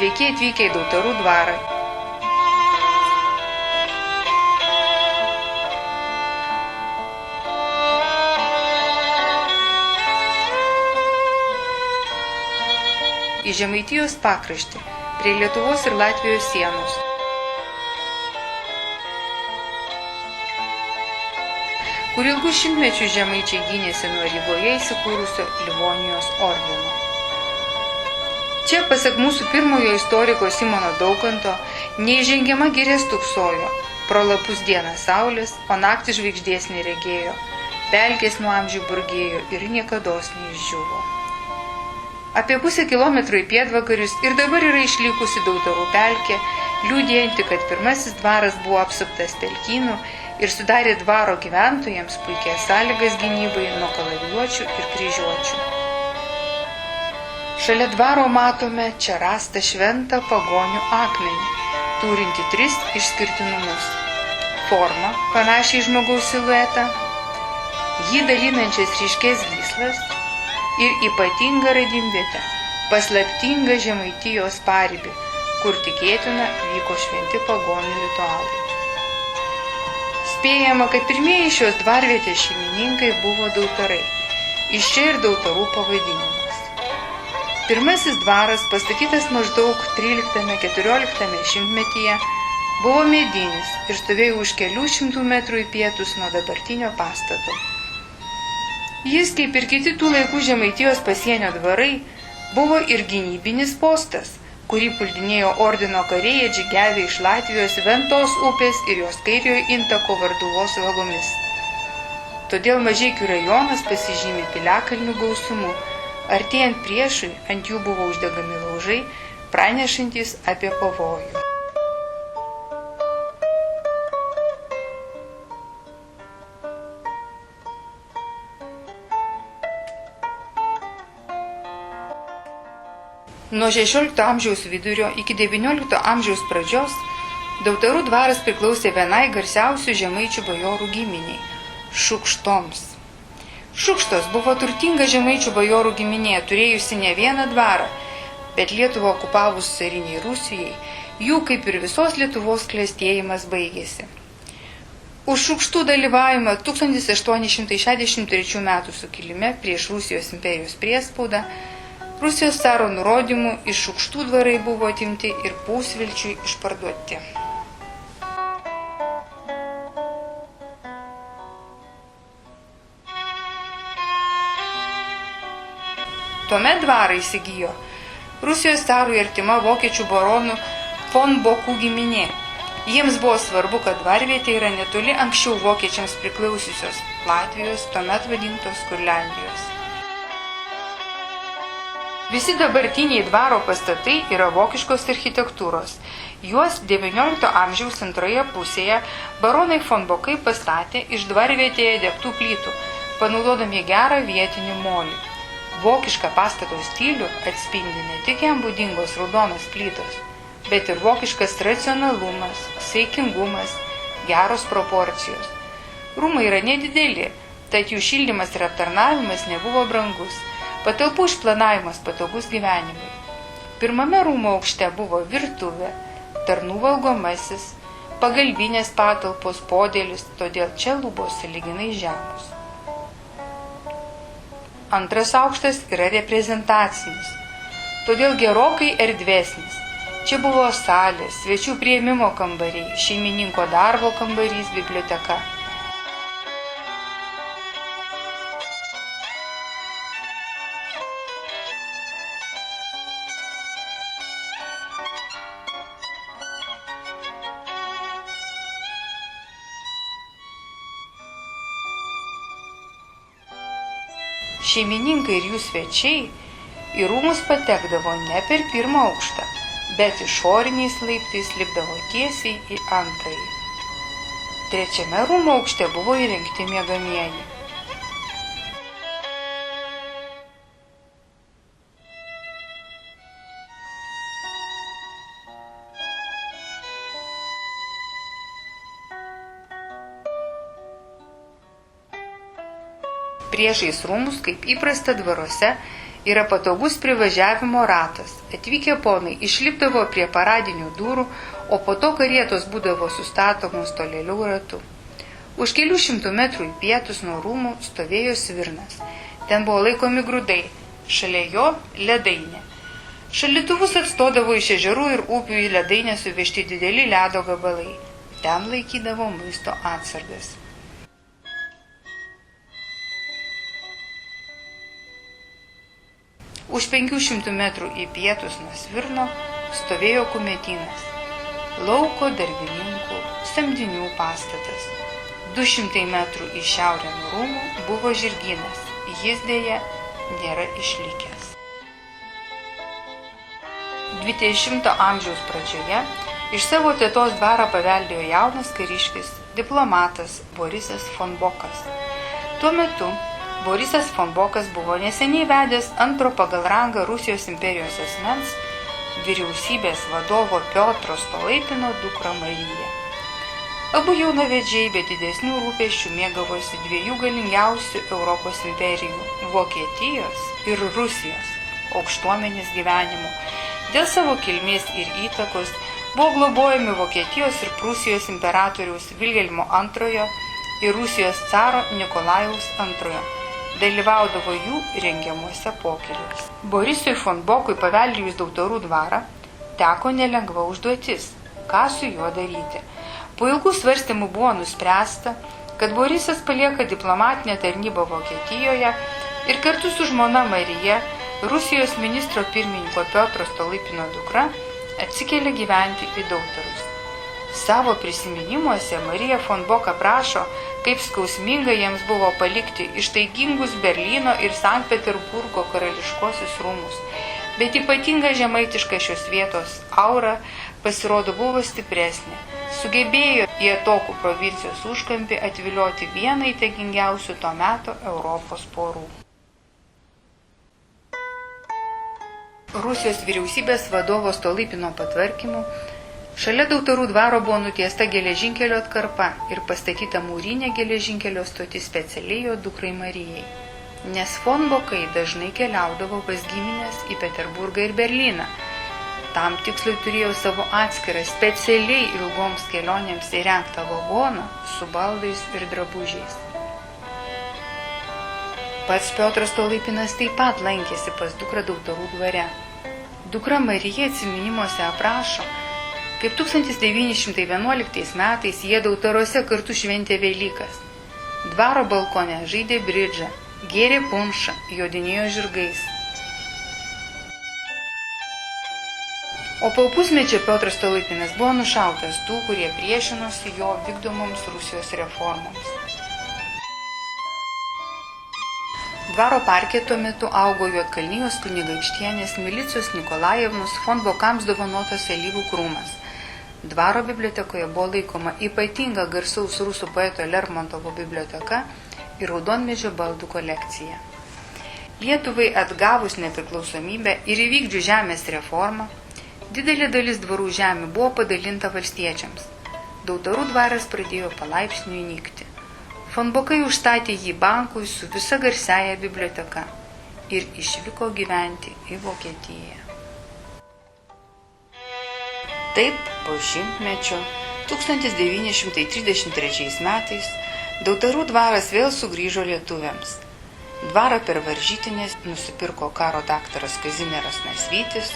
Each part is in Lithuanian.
sveiki atvykę į Dautarų dvarą. Į Žemaitijos pakraštį, prie Lietuvos ir Latvijos sienos. Kur ilgų šimtmečių žemaičiai gynėsi nuo Rygoje įsikūrusio Livonijos ordino. Čia, pasak mūsų pirmojo istoriko Simono Daukanto, neįžengiama giria stūksojo, pro lapus dieną saulės, o naktį žvaigždės neregėjo, pelkės nuo amžių burgėjo ir niekados neišdžiuvo. Apie pusę kilometro į pietvakarius ir dabar yra išlikusi Dautarų pelkė, liudijanti, kad pirmasis dvaras buvo apsuptas pelkynų ir sudarė dvaro gyventojams puikias sąlygas gynybai nuo kalavijuočių ir kryžiuočių. Šalia dvaro matome čia rastą šventą pagonių akmenį, turinti 3 išskirtinumus. Formą, panašiai į žmogaus siluetą, jį dalinančias ryškės gyslas ir ypatingą radimvietę, paslaptingą Žemaitijos paribį, kur tikėtina vyko šventi pagonių ritualai. Spėjama, kad pirmieji šios dvarvietės šeimininkai buvo Dautarai. Iš čia ir Dautarų pavadinimas. Pirmasis dvaras, pastatytas maždaug 13–14 šimtmetyje, buvo medinis ir stovėjo už kelių šimtų metrų į pietus nuo dabartinio pastato. Jis, kaip ir kiti tų laikų Žemaitijos pasienio dvarai, buvo ir gynybinis postas, kurį puldinėjo ordino kariai atžygiavę iš Latvijos Ventos upės ir jos kairiojo intako Varduvos vagomis. Todėl Mažeikių rajonas pasižymi piliakalnių gausumu. Artėjant priešui, ant jų buvo uždegami laužai, pranešantys apie pavojų. Nuo 16 amžiaus vidurio iki 19 amžiaus pradžios Dautarų dvaras priklausė vienai garsiausių žemaičių bajorų giminiai – Šukštoms. Šukštos buvo turtinga žemaičių bajorų giminė, turėjusi ne vieną dvarą, bet Lietuvą okupavus cariniai Rusijai, jų kaip ir visos Lietuvos klestėjimas baigėsi. Už Šukštų dalyvavimą 1863 m. sukilime prieš Rusijos imperijos priespaudą Rusijos caro nurodymų iš Šukštų dvarai buvo atimti ir Pusvilčiui išparduoti. Tuomet dvarą įsigijo Rusijos carui artima vokiečių baronų von Bokų giminė. Jiems buvo svarbu, kad dvarvietė yra netoli anksčiau vokiečiams priklausiusios Latvijos, tuomet vadintos Kurliandijos. Visi dabartiniai dvaro pastatai yra vokiškos architektūros. Juos XIX amžiaus antroje pusėje baronai von Bokai pastatė iš dvarvietėje degtų plytų, panaudodami gerą vietinį molį. Vokišką pastato stilių atspindi ne tik jam būdingos raudonos plytos, bet ir vokiškas racionalumas, saikingumas, geros proporcijos. Rūmai yra nedideli, tad jų šildymas ir aptarnavimas nebuvo brangus. Patalpų išplanavimas patogus gyvenimui. Pirmame rūmo aukšte buvo virtuvė, tarnų valgomasis, pagalbinės patalpos, podėlis, todėl čia lubos sąlyginai žemos. Antras aukštas yra reprezentacinis, todėl gerokai erdvesnis. Čia buvo salės, svečių priėmimo kambariai, šeimininko darbo kambarys, biblioteka. Šeimininkai ir jų svečiai į rūmus patekdavo ne per pirmą aukštą, bet išoriniais laiptais lipdavo tiesiai į antrąjį. Trečiame rūmo aukšte buvo įrengti miegamieji. Priešais rūmus, kaip įprasta dvaruose, yra patogus privažiavimo ratas. Atvykę ponai išlipdavo prie paradinių durų, o po to karietos būdavo sustatomos tolėliau ratu. Už kelių šimtų metrų į pietus nuo rūmų stovėjo svirnas. Ten buvo laikomi grūdai, šalia jo ledainė. Šaldytuvus atstodavo iš ežerų ir upių į ledainę suvežti dideli ledo gabalai. Ten laikydavo maisto atsargas. Už 500 metrų į pietus nuo svirno stovėjo kumetynas. Lauko darbininkų, samdinių pastatas. 200 metrų į šiaurę nuo rūmų buvo žirgynas. Jis dėja nėra išlikęs. 20 amžiaus pradžioje iš savo tetos dvarą paveldėjo jaunas kariškis, diplomatas Borisas von Bokas. Tuo metu Borisas von Bokas buvo neseniai vedęs antro pagal rangą Rusijos imperijos asmens vyriausybės vadovo Piotro Stolaipino dukrą Mariją. Abu jaunavedžiai be didesnių rūpesčių mėgavosi dviejų galingiausių Europos imperijų – Vokietijos ir Rusijos aukštuomenės gyvenimu. Dėl savo kilmės ir įtakos buvo globojami Vokietijos ir Prūsijos imperatoriaus Vilhelmo II ir Rusijos caro Nikolajaus II. Dalyvaudavo jų rengiamuose pokyliuose. Borisui von Bokui paveldėjus Dautarų dvarą teko nelengva užduotis, ką su juo daryti. Po ilgų svarstymų buvo nuspręsta, kad Borisas palieka diplomatinę tarnybą Vokietijoje ir kartu su žmona Marija, Rusijos ministro pirmininko Piotro Stolaipino dukra, atsikėlė gyventi į Dautarus. Savo prisiminimuose Marija von Bok aprašo, kaip skausminga jiems buvo palikti ištaigingus Berlyno ir Sankt Peterburgo karališkosius rūmus, bet ypatinga žemaitiška šios vietos aura pasirodo buvo stipresnė, sugebėjo į atokų provincijos užkampį atvilioti vieną įtakingiausių to meto Europos porų. Rusijos vyriausybės vadovo Stolaipino patvarkymu šalia Dautarų dvaro buvo nutiesta geležinkelio atkarpa ir pastatyta mūrinė geležinkelio stotis specialiai jo dukrai Marijai. Nes von Bokai dažnai keliaudavo pas gimines į Peterburgą ir Berlyną. Tam tikslui turėjo savo atskirą specialiai ilgoms kelionėms įrengtą vagoną su baldais ir drabužiais. Pats Piotras Stolaipinas taip pat lankėsi pas dukrą Dautarų dvare. Dukra Marija atsiminimuose aprašo, kaip 1911 metais jie Dautaruose kartu šventė Velykas. Dvaro balkone žaidė bridžą, gėrė punšą, jodinėjo žirgais. O po pusmečio Piotras Stolaipinas buvo nušautas tų, kurie priešinosi jo vykdomoms Rusijos reformoms. Dvaro parke tuo metu augo Juodkalnijos kunigaikštienės Milicijos Nikolajevnos von Bokams dovanotas alyvų krūmas. Dvaro bibliotekoje buvo laikoma ypatinga garsaus rusų poeto Lermontovo biblioteka ir raudonmedžio baldų kolekcija. Lietuvai atgavus nepriklausomybę ir įvykdžius žemės reformą, didelė dalis dvarų žemių buvo padalinta valstiečiams. Dautarų dvaras pradėjo palaipsniui nykti. Von Bokai užstatė jį bankui su visa garsiaja biblioteka ir išvyko gyventi į Vokietiją. Taip, po šimtmečio, 1933 metais, Dautarų dvaras vėl sugrįžo lietuviams. Dvarą per varžytinės nusipirko karo daktaras Kazimieras Nasvytis,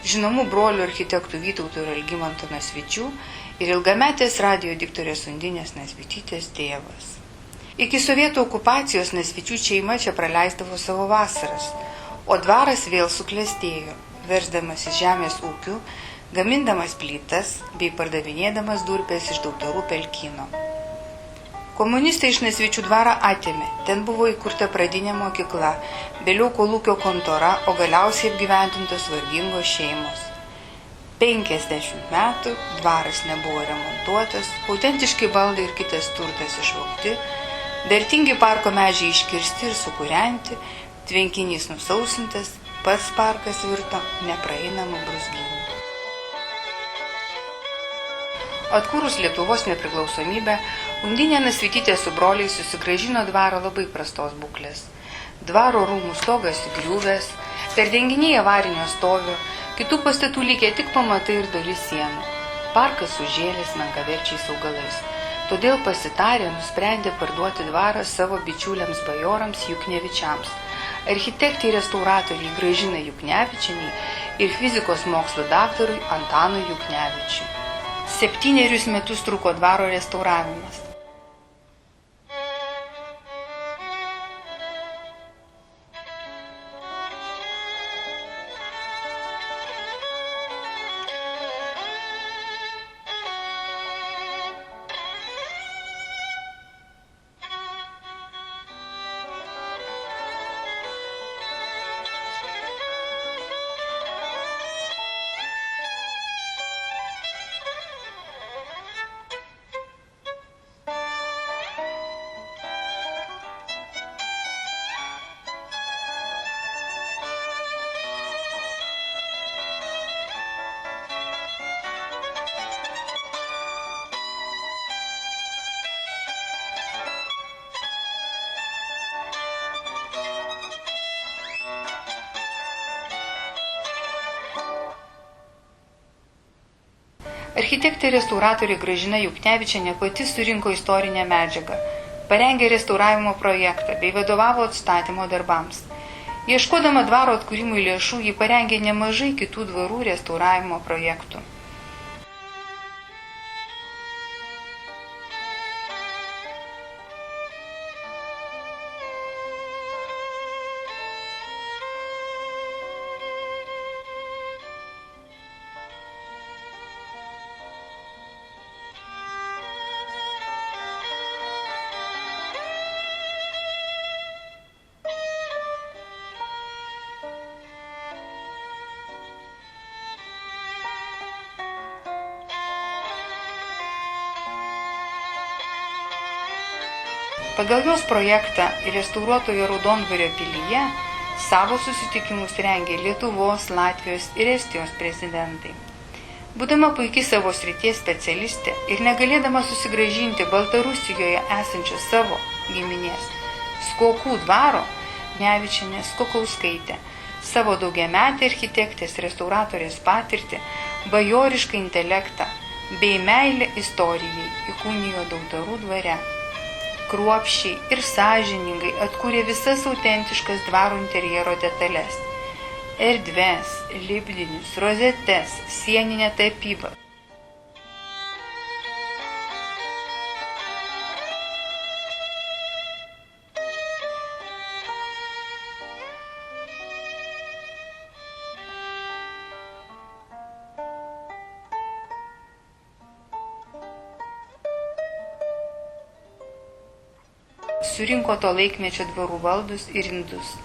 žinomų brolių architektų Vytauto ir Algimanto Nasvyčių ir ilgametės radijo diktorės Undinės Nasvytytės tėvas. Iki sovietų okupacijos Nasvyčių šeima čia praleisdavo savo vasaras, o dvaras vėl suklestėjo, versdamasis žemės ūkiu, gamindamas plytas bei pardavinėdamas durpes iš Dautarų pelkyno. Komunistai iš Nasvyčių dvarą atėmė, ten buvo įkurta pradinė mokykla, vėliau kolūkio kontora, o galiausiai apgyvendintos vargingos šeimos. 50 metų dvaras nebuvo remontuotas, autentiški baldai ir kitas turtas išvogti, vertingi parko medžiai iškirsti ir sukūrenti, tvenkinys nusausintas, pats parkas virto nepraeinamu brūzgynu. Atkūrus Lietuvos nepriklausomybę, Undinė Nasvytytė su broliais susigrąžino dvarą labai prastos būklės. Dvaro rūmų stogas įgriuvęs, perdenginiai avarinio stovio, kitų pastatų likę tik pamatai ir dalis sienų. Parkas užžėlęs menkaverčiais augalais. Todėl pasitarę nusprendė parduoti dvarą savo bičiuliams bajorams Juknevičiams. Architektai restauratoriai Gražinai Juknevičienei ir fizikos mokslo daktarui Antanui Juknevičiui. 7 metus truko dvaro restauravimas. Architektė restauratorė Gražina Juknevičienė pati surinko istorinę medžiagą, parengė restauravimo projektą bei vadovavo atstatymo darbams. Ieškodama dvaro atkūrimui lėšų, ji parengė nemažai kitų dvarų restauravimo projektų. Pagal jos projektą restauruotojo Raudondvario pilyje savo susitikimus rengė Lietuvos, Latvijos ir Estijos prezidentai. Būdama puikiai savo srities specialistė ir negalėdama susigrąžinti Baltarusijoje esančios savo giminės Skokų dvaro, Juknevičienė Skokauskaitė savo daugiametę architektės restauratorės patirtį, bajorišką intelektą bei meilę istorijai įkūnijo Dautarų dvare. Kruopščiai ir sąžiningai atkūrė visas autentiškas dvaro interjero detalės – erdves, lipdinius, rozetes, sieninę tapybą. Surinko to laikmečio dvarų baldus ir indus.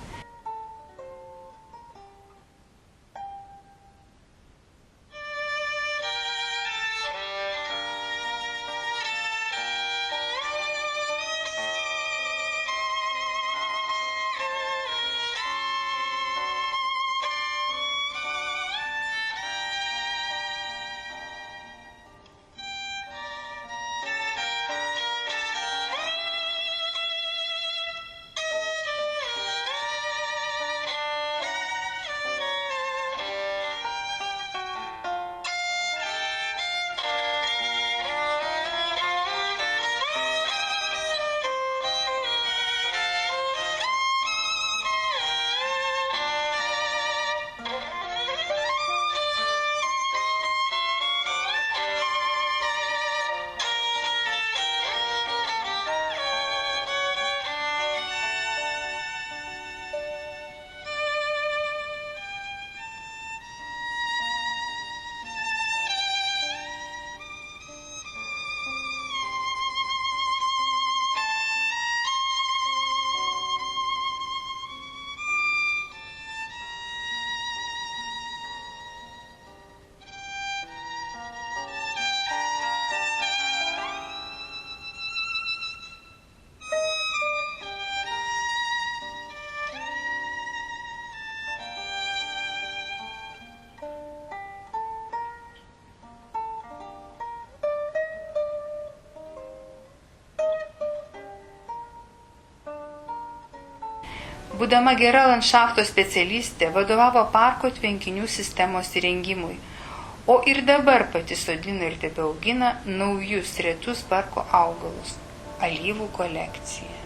Būdama gera landšafto specialistė, vadovavo parko tvenkinių sistemos įrengimui, o ir dabar pati sodina ir tebeaugina naujus retus parko augalus – alyvų kolekciją.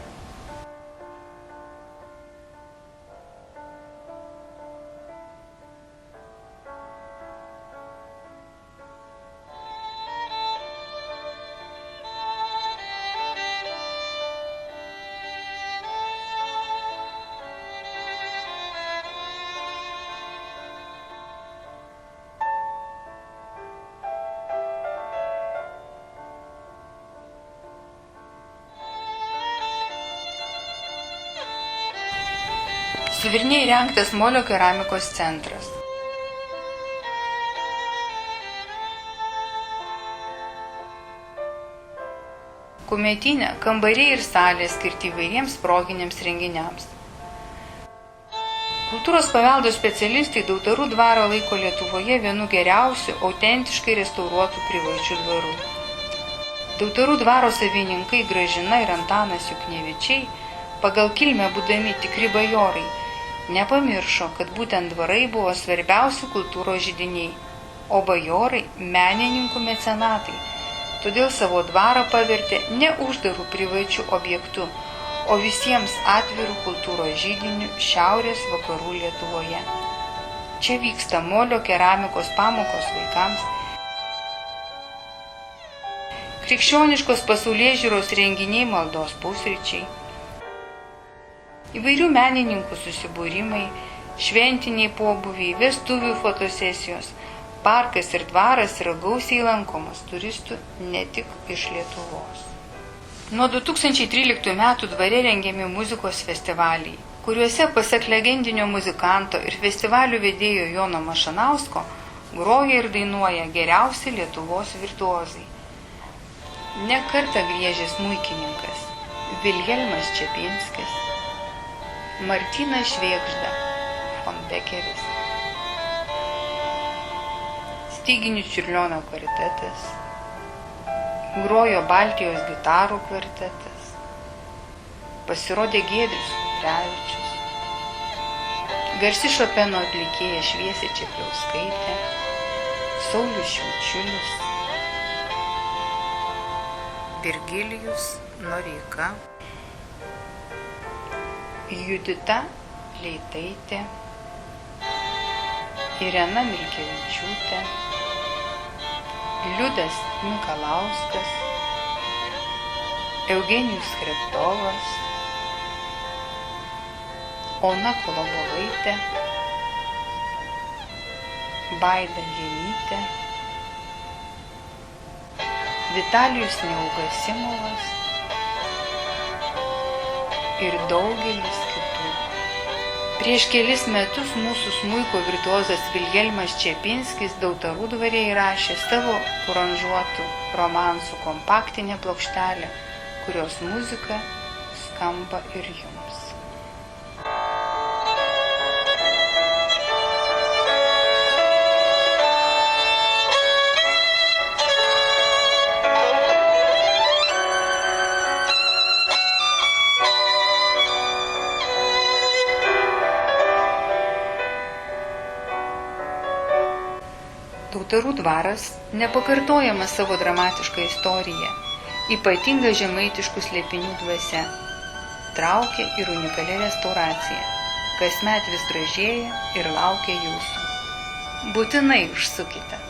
Svirne įrengtas molio keramikos centras. Kumetyne kambariai ir salės skirti įvairiems proginiams renginiams. Kultūros paveldo specialistai Dautarų dvarą laiko Lietuvoje vienu geriausių autentiškai restauruotų privačių dvarų. Dautarų dvaro savininkai Gražina ir Antanas Juknevičiai, pagal kilmę būdami tikri bajorai, nepamiršo, kad būtent dvarai buvo svarbiausi kultūros židiniai, o bajorai menininkų mecenatai. Todėl savo dvarą pavertė ne uždarų privačių objektų, o visiems atvirų kultūros židinių šiaurės vakarų Lietuvoje. Čia vyksta molio keramikos pamokos vaikams, krikščioniškos pasaulėžiūros renginiai, maldos pusryčiai, įvairių menininkų susibūrimai, šventiniai pobūviai, vestuvių fotosesijos. Parkas ir dvaras yra gausiai lankomas turistų ne tik iš Lietuvos. Nuo 2013 metų dvare rengiami muzikos festivaliai, kuriuose pasak legendinio muzikanto ir festivalių vedėjo Jono Mašanausko groja ir dainuoja geriausi Lietuvos virtuozai. Ne kartą griežė smuikininkas Vilhelmas Čepinskis, Martynas Švėgžda, von Bekeris, Styginių Čiurlionio kvartetas, grojo Baltijos gitarų kvartetas, pasirodė Giedrius Kuprevičius, garsi Šopeno atlikėja Šviesė Čepliauskaitė, Saulius Šiaučiulis, Virgilijus Noreika, Judita Leitaitė, Irena Milkevičiūtė, Liudas Mikalauskas, Eugenijus Chreptovas, Ona Kolobovaitė, Baida Lienytė, Vitalijus Neugasimovas ir daugelis kitų. Prieš kelis metus mūsų smuiko virtuozas Vilhelmas Čepinskis Dautarų dvare įrašė savo aranžuotų romansų kompaktinę plokštelę, kurios muzika skamba ir jums. Dautarų dvaras nepakartojama savo dramatišką istoriją, ypatinga žemaitiškų slėpinių dvasia, traukia ir unikali restauracija, kasmet vis gražėja ir laukia jūsų. Būtinai užsukite.